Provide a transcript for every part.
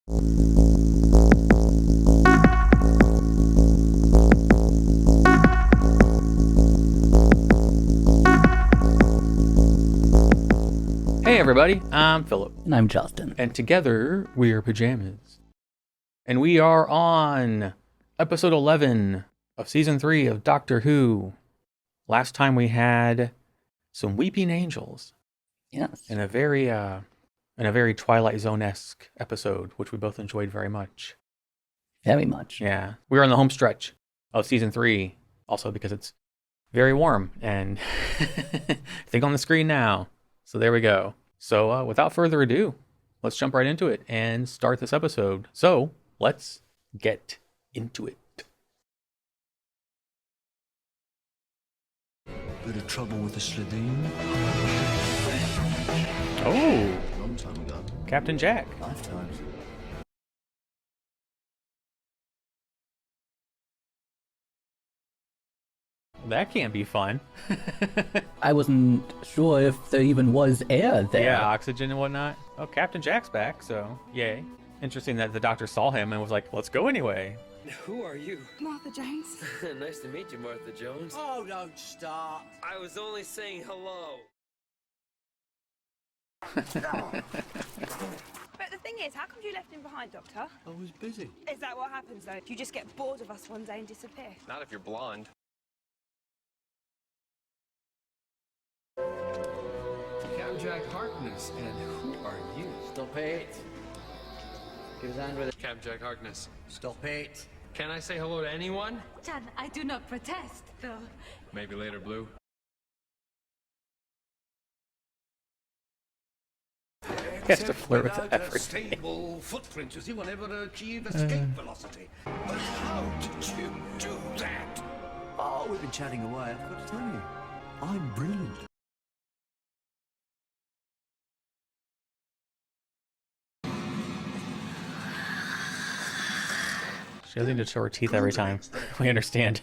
Hey everybody, I'm Philip. And I'm Justin. And together we are Pajamas. And we are on episode 11 of season 3 of Doctor Who. Last time we had some weeping angels. Yes. In a very Twilight Zone-esque episode, which we both enjoyed very much. Very much. Yeah. We're on the home stretch of season 3, also because it's very warm and I think on the screen now. So there we go. So without further ado, let's jump right into it and start this episode. So let's get into it. Bit of trouble with the Slitheen? Oh, Long time ago. Captain Jack. Lifetimes. That can't be fun. I wasn't sure if there even was air there. Yeah, oxygen and whatnot. Oh, Captain Jack's back, so yay. Interesting that the doctor saw him and was like, let's go anyway. Who are you? Martha Jones. Nice to meet you, Martha Jones. Oh, don't start. I was only saying hello. But the thing is, how come you left him behind, Doctor? I was busy. Is that what happens, though? You just get bored of us one day and disappear? Not if you're blonde. Captain Jack Harkness, and who are you? Stop it. Give his hand with it. Captain Jack Harkness. Stop it. Can I say hello to anyone? Chan, I do not protest, though. Maybe later, Blue. He has to flirt with everything. Stable footprint, you will never achieve escape velocity. But how did you do that? Oh, we've been chatting away. I've got to tell you, I'm brilliant. She doesn't need to show her teeth every time. We understand.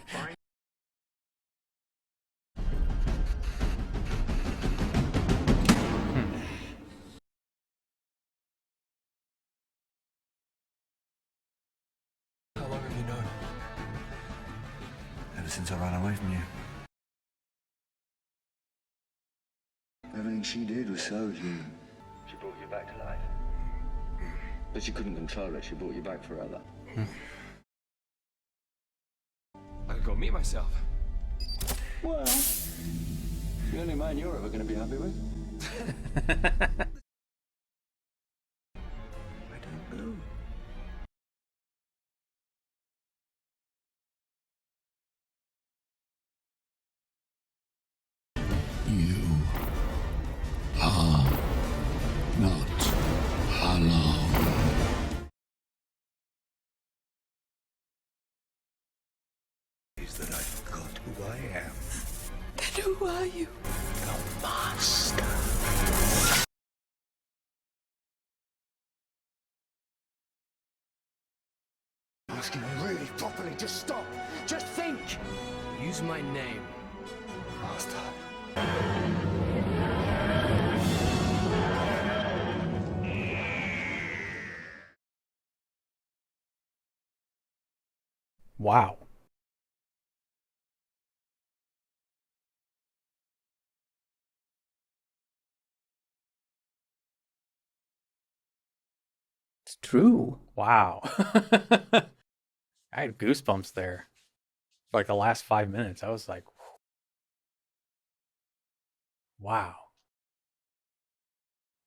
How long have you known? Ever since I ran away from you. Everything she did was so human. She brought you back to life. But she couldn't control it. She brought you back forever. I could go meet myself. Well, the only man you're ever going to be happy with. I don't know. You are not alone. Is that I forgot who I am. Then who are you? The master. Asking me really properly, just stop. Just think. Use my name. Master. Wow. It's true. Wow. I had goosebumps there. For like the last 5 minutes, I was like, wow.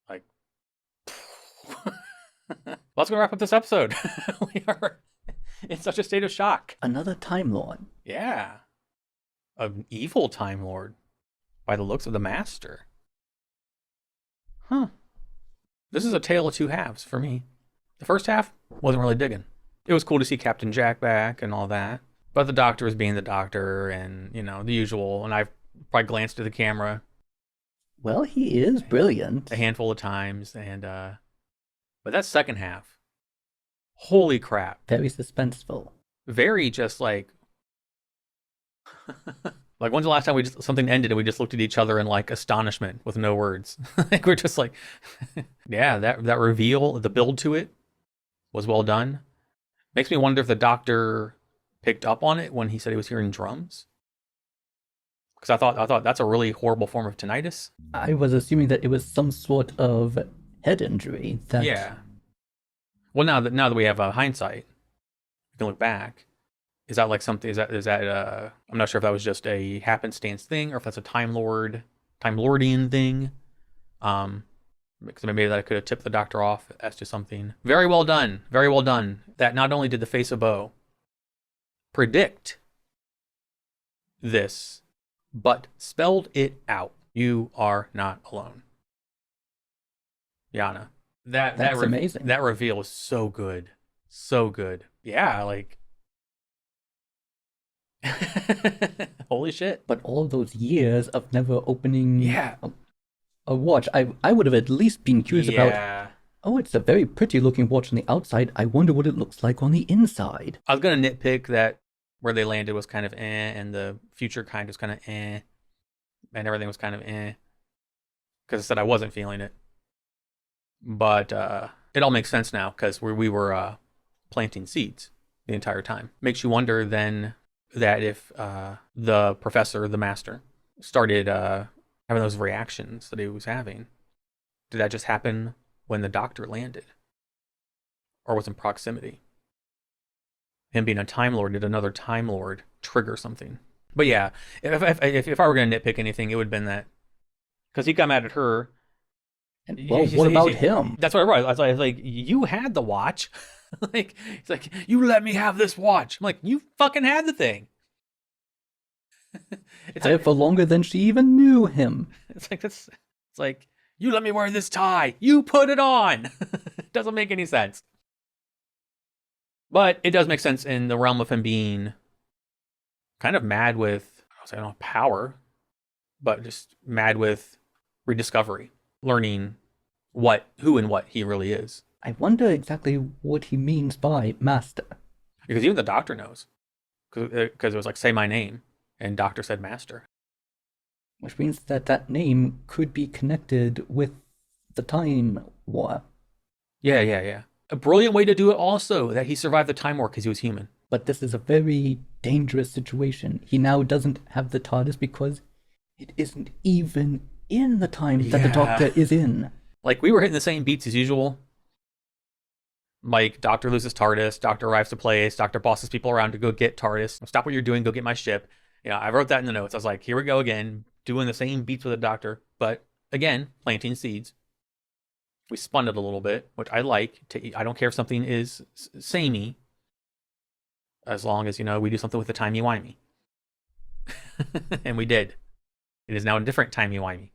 Like, let's go wrap up this episode. We are in such a state of shock. Another Time Lord. Yeah. An evil Time Lord by the looks of the Master. Huh. This is a tale of two halves for me. The first half, wasn't really digging. It was cool to see Captain Jack back and all that. But the Doctor was being the Doctor and, you know, the usual. And I probably glanced at the camera Well, he is brilliant. a handful of times. And but that second half, holy crap. Very suspenseful. Very just like... Like, when's the last time something ended and we just looked at each other in like astonishment with no words? Like, we're just like, yeah, that reveal, the build to it was well done. Makes me wonder if the doctor picked up on it when he said he was hearing drums. Because I thought that's a really horrible form of tinnitus. I was assuming that it was some sort of head injury. That Yeah. Well, now that we have hindsight, we can look back. Is that like something? Is that? I'm not sure if that was just a happenstance thing or if that's a Time Lordian thing. Because maybe that could have tipped the doctor off as to something. Very well done. Very well done. That not only did the face of Bo predict this, but spelled it out. You are not alone. Yana. That's amazing. That reveal was so good. So good. Yeah, like holy shit. But all those years of never opening Yeah. a watch, I would have at least been curious about, oh, it's a very pretty looking watch on the outside. I wonder what it looks like on the inside. I was going to nitpick that where they landed was kind of and the future kind was kind of and everything was kind of because I said I wasn't feeling it. But it all makes sense now because we were planting seeds the entire time. Makes you wonder then that if the professor, the master, started having those reactions that he was having, did that just happen when the doctor landed? Or was in proximity? Him being a Time Lord, did another Time Lord trigger something? But yeah, if I were going to nitpick anything, it would have been that. Because he got mad at her. And, well, what about him? That's what I wrote. I was like, you had the watch. Like, he's like, you let me have this watch. I'm like, you fucking had the thing. It's like, for longer than she even knew him. It's like, you let me wear this tie. You put it on. It doesn't make any sense. But it does make sense in the realm of him being kind of mad with, I don't know, power, but just mad with rediscovery, learning who and what he really is. I wonder exactly what he means by master. Because even the doctor knows. Because it was like, say my name. And doctor said master. Which means that name could be connected with the Time War. Yeah. A brilliant way to do it also, that he survived the Time War because he was human. But this is a very dangerous situation. He now doesn't have the TARDIS because it isn't even in the time that the Doctor is in. Like, we were hitting the same beats as usual. Like, Doctor loses TARDIS, Doctor arrives to place, Doctor bosses people around to go get TARDIS. Stop what you're doing, go get my ship. Yeah, I wrote that in the notes. I was like, here we go again, doing the same beats with the Doctor. But, again, planting seeds. We spun it a little bit, which I like. I don't care if something is samey, as long as, we do something with the timey-wimey. And we did. It is now a different timey-wimey.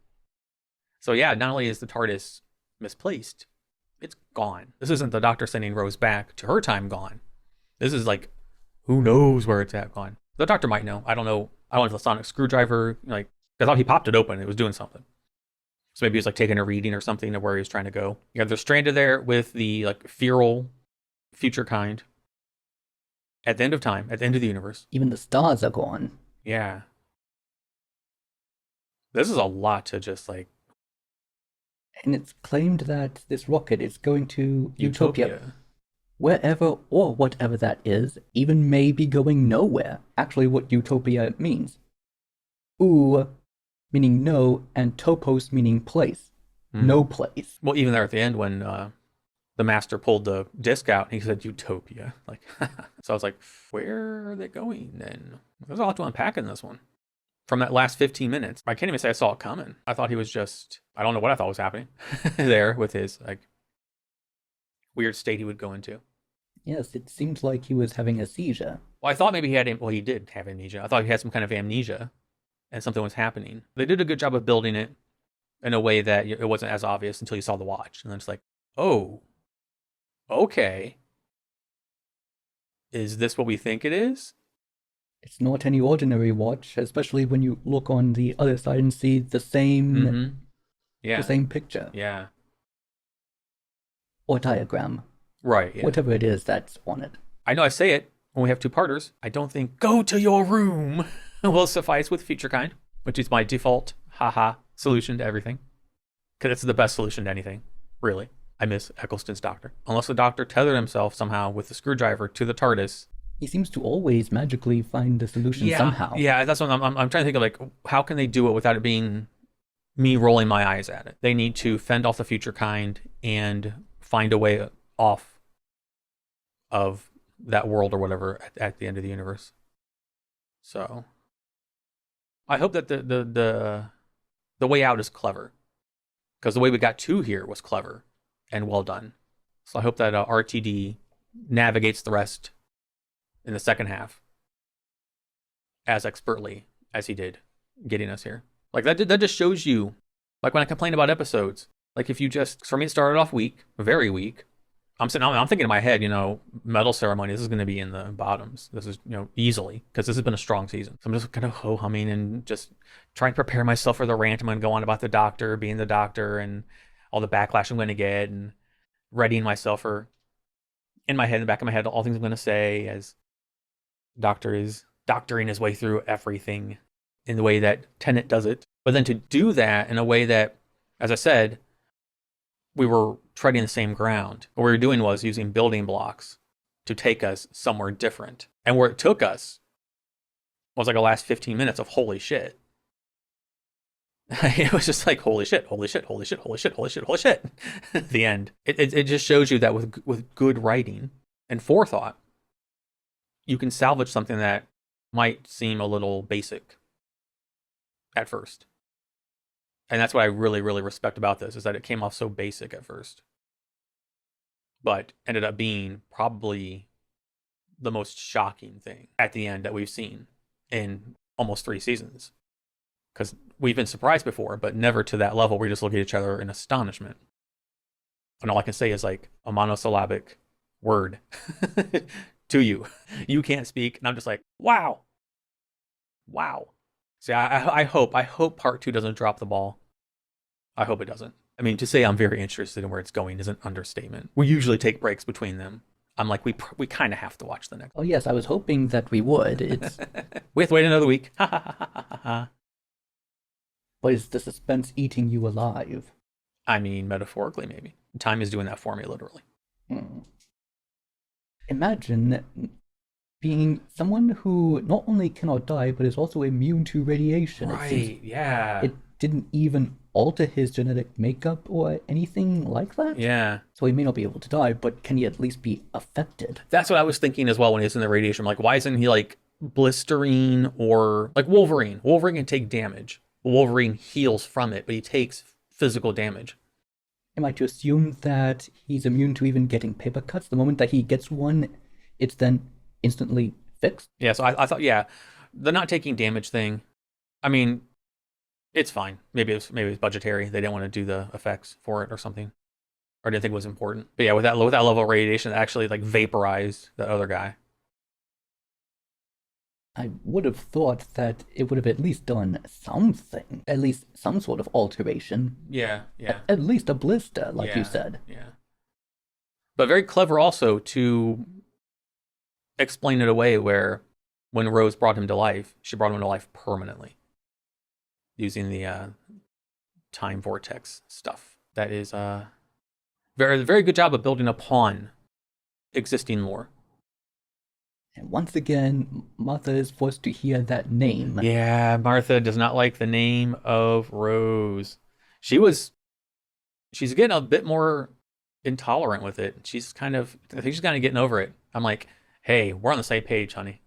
So yeah, not only is the TARDIS misplaced, it's gone. This isn't the Doctor sending Rose back to her time gone. This is like, who knows where it's at gone. The Doctor might know. I don't know. I don't know if the sonic screwdriver, I thought he popped it open. It was doing something. So maybe he was taking a reading or something of where he was trying to go. Yeah, they're stranded there with the feral future kind. At the end of time, at the end of the universe. Even the stars are gone. Yeah. This is a lot to just And it's claimed that this rocket is going to Utopia. Wherever or whatever that is, even may be going nowhere. Actually, what Utopia means. U meaning no, and topos meaning place. No place. Well, even there at the end when the master pulled the disc out, he said Utopia. So I was like, where are they going then? There's a lot to unpack in this one. From that last 15 minutes, I can't even say I saw it coming. I thought he was just, I don't know what I thought was happening there with his weird state he would go into. Yes, it seems like he was having a seizure. Well, I thought maybe he did have amnesia. I thought he had some kind of amnesia and something was happening. They did a good job of building it in a way that it wasn't as obvious until you saw the watch. And then it's like, oh, okay. Is this what we think it is? It's not any ordinary watch, especially when you look on the other side and see the same, the same picture. Yeah. Or diagram. Right, yeah. Whatever it is that's on it. I know I say it when we have two-parters. I don't think go to your room will suffice with Future Kind, which is my default solution to everything. Because it's the best solution to anything, really. I miss Eccleston's doctor. Unless the doctor tethered himself somehow with the screwdriver to the TARDIS. He seems to always magically find the solution somehow. Yeah, that's what I'm trying to think of, like, how can they do it without it being me rolling my eyes at it? They need to fend off the future kind and find a way off of that world or whatever at the end of the universe. So I hope that the way out is clever, because the way we got to here was clever and well done. So I hope that RTD navigates the rest in the second half as expertly as he did getting us here. Like that just shows you, like when I complain about episodes, like if you just, for me it started off weak, very weak. I'm thinking in my head, Medal Ceremony, this is going to be in the bottoms. This is, easily, because this has been a strong season. So I'm just kind of ho-humming and just trying to prepare myself for the rant I'm going to go on about the Doctor, being the Doctor, and all the backlash I'm going to get, and readying myself for, in my head, in the back of my head, all things I'm going to say as Doctor is doctoring his way through everything in the way that Tennant does it. But then to do that in a way that, as I said, we were treading the same ground. What we were doing was using building blocks to take us somewhere different. And where it took us was like the last 15 minutes of holy shit. It was just like, holy shit, holy shit, holy shit, holy shit, holy shit, holy shit. At the end. It just shows you that with good writing and forethought, you can salvage something that might seem a little basic at first. And that's what I really, really respect about this, is that it came off so basic at first, but ended up being probably the most shocking thing at the end that we've seen in almost 3 seasons. Because we've been surprised before, but never to that level where we just look at each other in astonishment. And all I can say is like a monosyllabic word to you. You can't speak, and I'm just like, wow. Wow. See, I hope part 2 doesn't drop the ball. I hope it doesn't. I mean, to say I'm very interested in where it's going is an understatement. We usually take breaks between them. I'm like, we kind of have to watch the next. Oh yes, I was hoping that we would. It's we have to wait another week. But is the suspense eating you alive? I mean, metaphorically, maybe. Time is doing that for me, literally. Imagine being someone who not only cannot die, but is also immune to radiation. Right, yeah. It didn't even alter his genetic makeup or anything like that. Yeah. So he may not be able to die, but can he at least be affected? That's what I was thinking as well when he was in the radiation. I'm like, why isn't he like blistering or like Wolverine? Wolverine can take damage. Wolverine heals from it, but he takes physical damage. Am I to assume that he's immune to even getting paper cuts? The moment that he gets one, it's then instantly fixed? Yeah, so I thought, yeah, the not taking damage thing, I mean, it's fine. Maybe it was budgetary. They didn't want to do the effects for it or something, or didn't think it was important. But yeah, with that level of radiation, it actually like vaporized the other guy. I would have thought that it would have at least done something, at least some sort of alteration. Yeah. At least a blister, like you said. Yeah. But very clever also to explain it away where when Rose brought him to life, she brought him to life permanently using the time vortex stuff. That is very, very good job of building upon existing lore. And once again, Martha is forced to hear that name. Yeah, Martha does not like the name of Rose. She's getting a bit more intolerant with it. I think she's kind of getting over it. I'm like, hey, we're on the same page, honey.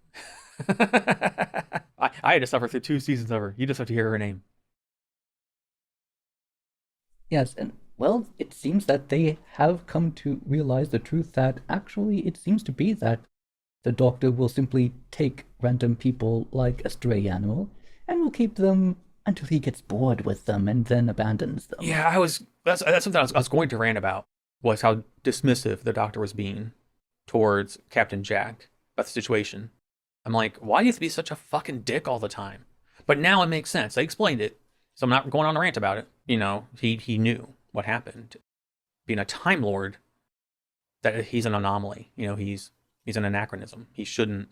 I had to suffer through 2 seasons of her. You just have to hear her name. Yes, and well, it seems that they have come to realize the truth that actually it seems to be that the Doctor will simply take random people like a stray animal and will keep them until he gets bored with them and then abandons them. Yeah, that's something I was going to rant about, was how dismissive the Doctor was being towards Captain Jack about the situation. I'm like, why do you have to be such a fucking dick all the time? But now it makes sense. I explained it, so I'm not going on a rant about it. He knew what happened. Being a Time Lord, that he's an anomaly. He's an anachronism. He shouldn't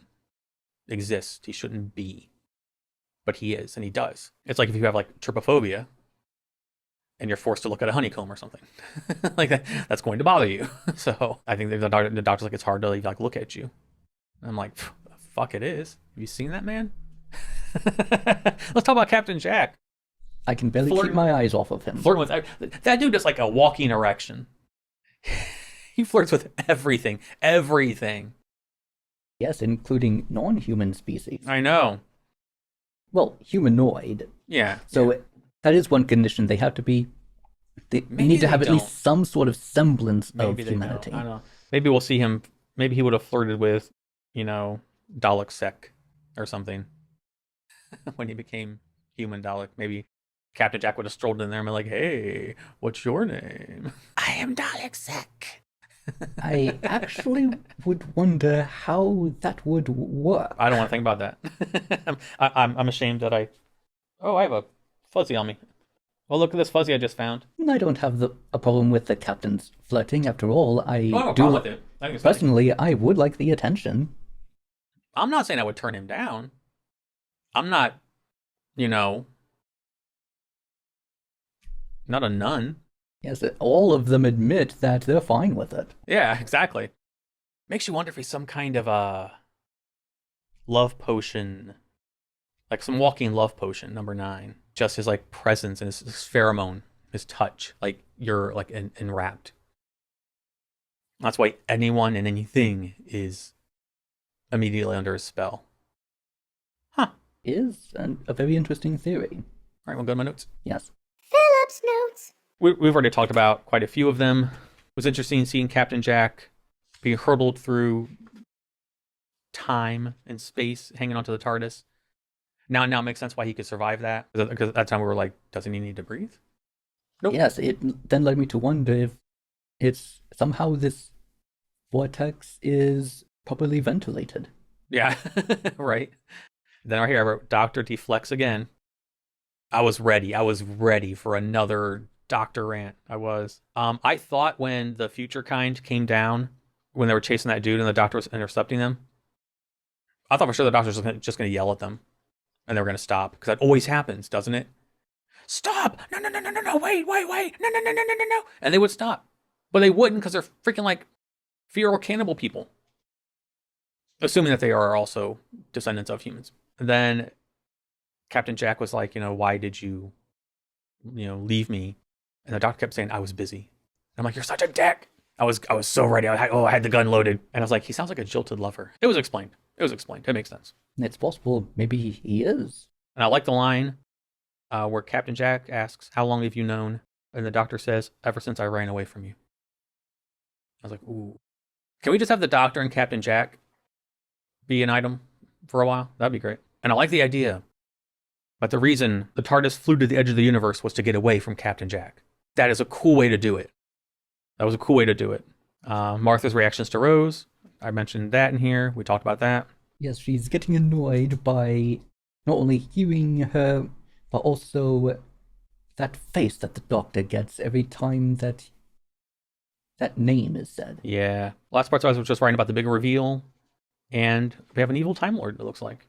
exist. He shouldn't be. But he is, and he does. It's like if you have like trypophobia, and you're forced to look at a honeycomb or something. Like that's going to bother you. So I think the doctor's like, it's hard to like look at you. And I'm like, fuck it is. Have you seen that man? Let's talk about Captain Jack. I can barely keep my eyes off of him. Flirting with that dude is like a walking erection. He flirts with everything. Everything. Yes, including non-human species. I know. Well, humanoid. Yeah. So that is one condition. They have to be. They need to have at least some sort of semblance of humanity. I don't know. Maybe we'll see him. Maybe he would have flirted with, Dalek Sec or something when he became human Dalek. Maybe Captain Jack would have strolled in there and been like, "Hey, what's your name?" I am Dalek Sec. I actually would wonder how that would work. I don't want to think about that. I'm ashamed that I have a fuzzy on me. Oh, look at this fuzzy I just found. I don't have a problem with the captain's flirting. After all, I don't have a do. problem with it. I think it's Personally, I would like the attention. I'm not saying I would turn him down. I'm not, not a nun. Yes, all of them admit that they're fine with it. Yeah, exactly. Makes you wonder if he's some kind of a love potion, like some walking love potion, number 9. Just his like presence and his pheromone, his touch, like you're like enwrapped. That's why anyone and anything is immediately under his spell. Huh. Is a very interesting theory. All right, we'll go to my notes. Yes. Philip's notes. We've already talked about quite a few of them. It was interesting seeing Captain Jack being hurtled through time and space, hanging onto the TARDIS. Now it makes sense why he could survive that. Because at that time we were like, doesn't he need to breathe? Nope. Yes, it then led me to wonder if it's somehow this vortex is properly ventilated. Yeah, right. Then right here I wrote Dr. Deflex again. I was ready for another Doctor rant. I was. I thought when the future kind came down, when they were chasing that dude and the Doctor was intercepting them, I thought for sure the Doctor was just going to yell at them and they were going to stop, because that always happens, doesn't it? Stop! No, wait, no. And they would stop. But they wouldn't, because they're freaking like feral cannibal people. Assuming that they are also descendants of humans. And then Captain Jack was like, why did you, leave me? And the Doctor kept saying, I was busy. And I'm like, you're such a dick. I was so ready. I had the gun loaded. And I was like, he sounds like a jilted lover. It was explained. It makes sense. It's possible. Maybe he is. And I like the line where Captain Jack asks, how long have you known? And the Doctor says, ever since I ran away from you. I was like, ooh. Can we just have the Doctor and Captain Jack be an item for a while? That'd be great. And I like the idea. But the reason the TARDIS flew to the edge of the universe was to get away from Captain Jack. That is a cool way to do it. That was a cool way to do it. Martha's reactions to Rose. I mentioned that in here. We talked about that. Yes, she's getting annoyed by not only hearing her, but also that face that the Doctor gets every time that name is said. Yeah. Last part I was just writing about the big reveal. And we have an evil Time Lord, it looks like.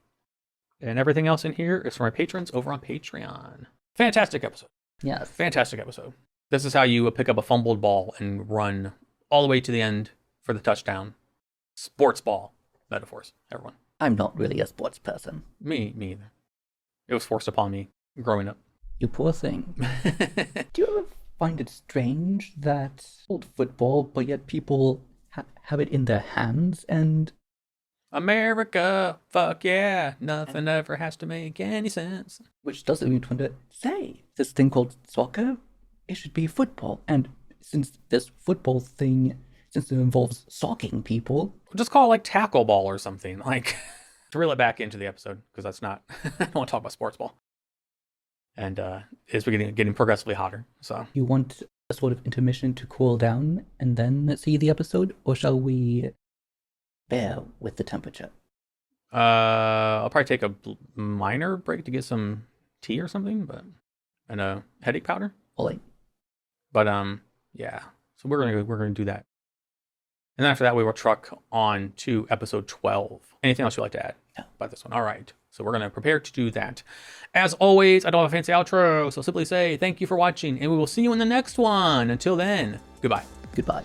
And everything else in here is for my patrons over on Patreon. Fantastic episode. Yes. Fantastic episode. This is how you pick up a fumbled ball and run all the way to the end for the touchdown. Sports ball metaphors, everyone. I'm not really a sports person. Me either. It was forced upon me growing up. You poor thing. Do you ever find it strange that old football, but yet people have it in their hands and... America, fuck yeah, nothing ever has to make any sense. Which does make me wonder, say, this thing called soccer, it should be football. And since this football thing, since it involves socking people... Just call it like tackle ball or something, like, to reel it back into the episode, because that's not, I don't want to talk about sports ball. And it's getting progressively hotter, so. You want a sort of intermission to cool down and then see the episode, or shall we bear with the temperature? I'll probably take a minor break to get some tea or something, and a headache powder. Ollie. But yeah. So we're gonna do that. And then after that we will truck on to episode 12. Anything else you'd like to add? by this one. All right. So we're going to prepare to do that. As always, I don't have a fancy outro, so simply say thank you for watching, and we will see you in the next one. Until then, goodbye. Goodbye.